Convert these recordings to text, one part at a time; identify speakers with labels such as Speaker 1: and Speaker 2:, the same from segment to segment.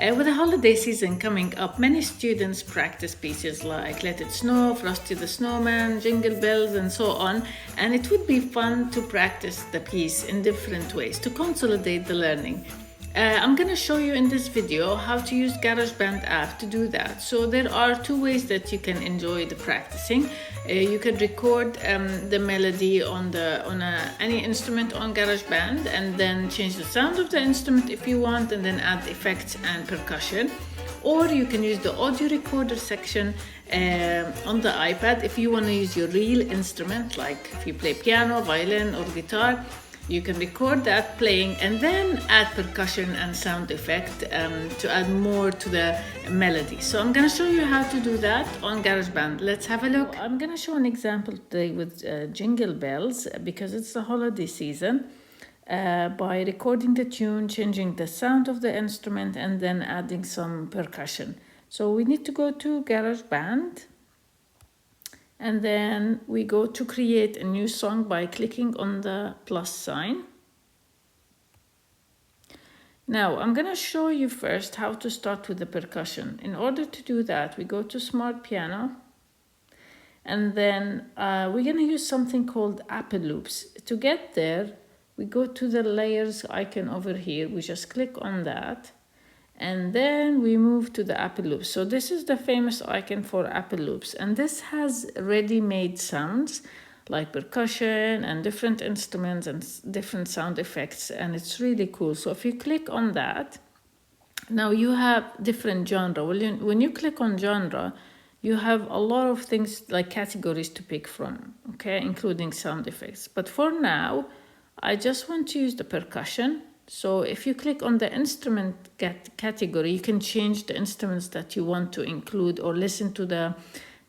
Speaker 1: With the holiday season coming up, many students practice pieces like Let It Snow, Frosty the Snowman, Jingle Bells, and so on. And it would be fun to practice the piece in different ways to consolidate the learning. I'm going to show you in this video how to use GarageBand app to do that. So there are two ways that you can enjoy the practicing. You can record the melody on any instrument on GarageBand and then change the sound of the instrument if you want, and then add effects and percussion. Or you can use the audio recorder section on the iPad if you want to use your real instrument, like if you play piano, violin, or guitar. You can record that playing and then add percussion and sound effect to add more to the melody. So I'm going to show you how to do that on GarageBand. Let's have a look. I'm going to show an example today with Jingle Bells because it's the holiday season by recording the tune, changing the sound of the instrument, and then adding some percussion. So we need to go to GarageBand. And then we go to create a new song by clicking on the plus sign. Now, I'm going to show you first how to start with the percussion. In order to do that, we go to Smart Piano. And then we're going to use something called Apple Loops. To get there, we go to the layers icon over here. We just click on that. And then we move to the Apple Loops. So this is the famous icon for Apple Loops. And this has ready-made sounds like percussion and different instruments and different sound effects. And it's really cool. So if you click on that, now you have different genre. When you click on genre, you have a lot of things like categories to pick from, okay, including sound effects. But for now, I just want to use the percussion. So if you click on the instrument category, you can change the instruments that you want to include or listen to the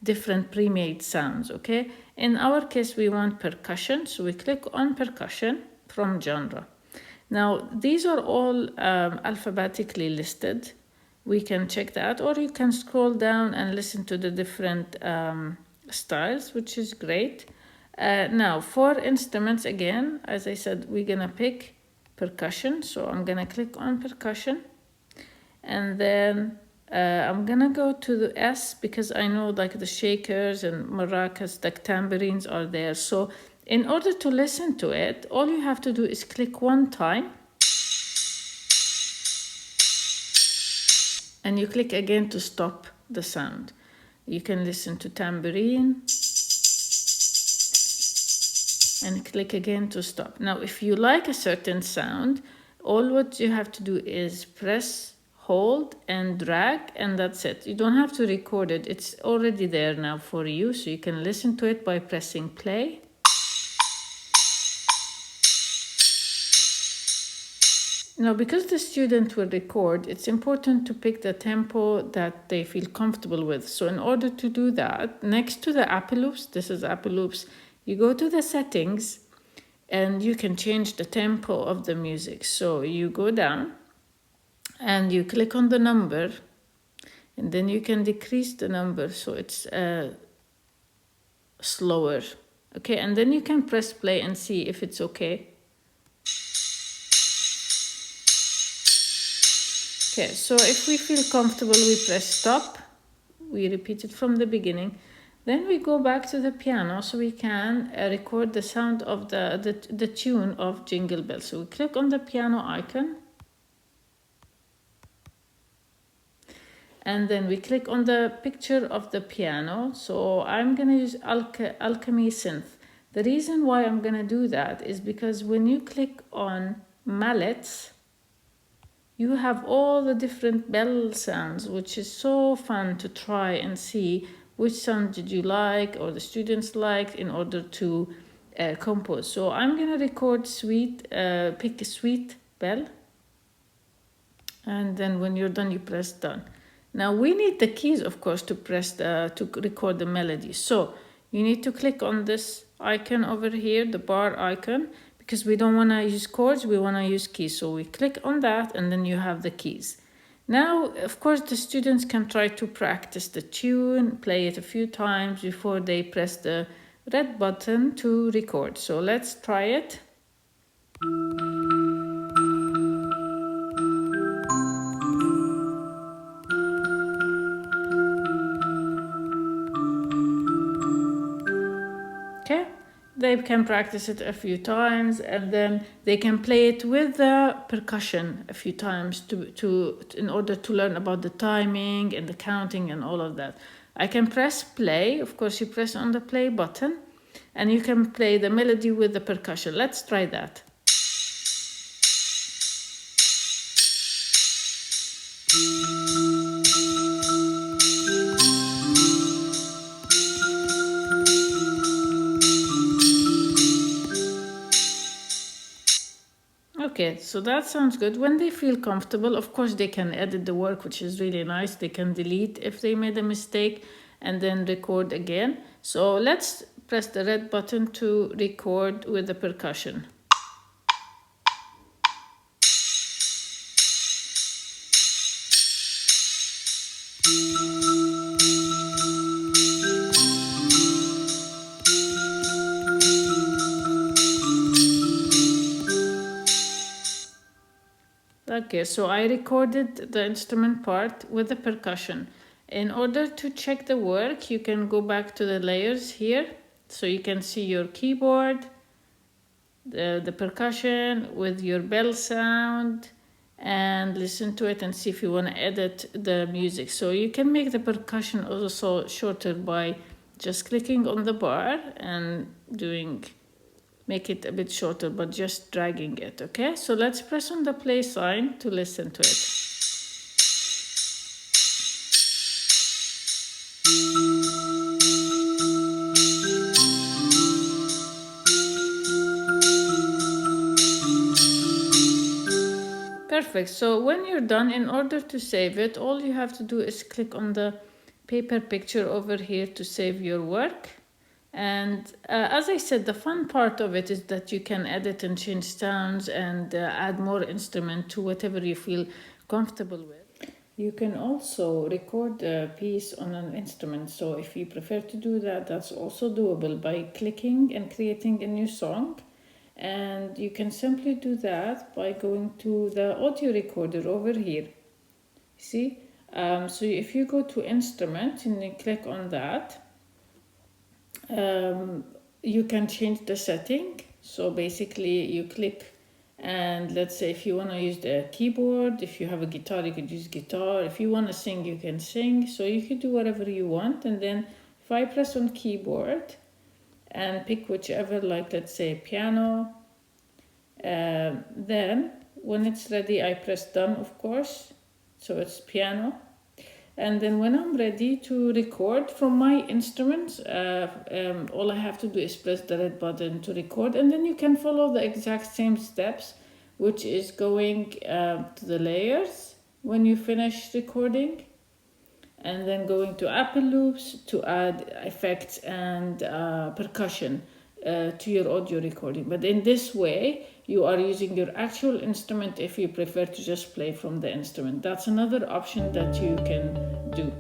Speaker 1: different pre-made sounds, okay? In our case, we want percussion, so we click on percussion from genre. Now, these are all alphabetically listed. We can check that, or you can scroll down and listen to the different styles, which is great. Now, for instruments, again, as I said, we're gonna pick percussion. So I'm gonna click on percussion, and then I'm gonna go to the S because I know like the shakers and maracas, the tambourines are there. So in order to listen to it, all you have to do is click one time and you click again to stop the sound. You can listen to tambourine and click again to stop. Now, if you like a certain sound, all what you have to do is press, hold, and drag, and that's it. You don't have to record it. It's already there now for you, so you can listen to it by pressing play. Now, because the student will record, it's important to pick the tempo that they feel comfortable with. So in order to do that, next to the Apple Loops, this is Apple Loops, you go to the settings and you can change the tempo of the music. So you go down and you click on the number, and then you can decrease the number so it's slower. Okay, and then you can press play and see if it's okay. Okay, so if we feel comfortable, we press stop. We repeat it from the beginning. Then we go back to the piano so we can record the sound of the tune of Jingle Bells. So we click on the piano icon. And then we click on the picture of the piano. So I'm going to use Alchemy Synth. The reason why I'm going to do that is because when you click on mallets, you have all the different bell sounds, which is so fun to try and see which sound did you like or the students liked in order to compose. So I'm going to record pick a sweet bell. And then when you're done, you press done. Now we need the keys, of course, to record the melody. So you need to click on this icon over here, the bar icon, because we don't want to use chords, we want to use keys. So we click on that and then you have the keys. Now, of course, the students can try to practice the tune, play it a few times before they press the red button to record. So let's try it. they can practice it a few times, and then they can play it with the percussion a few times in order to learn about the timing and the counting and all of that. I can press play. Of course, you press on the play button and you can play the melody with the percussion. Let's try that. Okay, so that sounds good. When they feel comfortable, of course, they can edit the work, which is really nice. They can delete if they made a mistake and then record again. So let's press the red button to record with the percussion. Okay, so I recorded the instrument part with the percussion. In order to check the work, you can go back to the layers here. So you can see your keyboard, the percussion with your bell sound, and listen to it and see if you want to edit the music. So you can make the percussion also shorter by just clicking on the bar and make it a bit shorter, but just dragging it. Okay, so let's press on the play sign to listen to it. Perfect. So when you're done, in order to save it, all you have to do is click on the paper picture over here to save your work. And as I said, the fun part of it is that you can edit and change sounds and add more instrument to whatever you feel comfortable with. You can also record a piece on an instrument. So if you prefer to do that, that's also doable by clicking and creating a new song. And you can simply do that by going to the audio recorder over here. See? So if you go to instrument and you click on that, you can change the setting. So basically you click, and let's say if you want to use the keyboard, if you have a guitar, you could use guitar. If you want to sing, you can sing. So you can do whatever you want. And then if I press on keyboard and pick whichever, like let's say piano, then when it's ready, I press done, of course. So it's piano. And then when I'm ready to record from my instruments, all I have to do is press the red button to record. And then you can follow the exact same steps, which is going to the layers when you finish recording. And then going to Apple Loops to add effects and percussion to your audio recording. But in this way, you are using your actual instrument if you prefer to just play from the instrument. That's another option that you can do.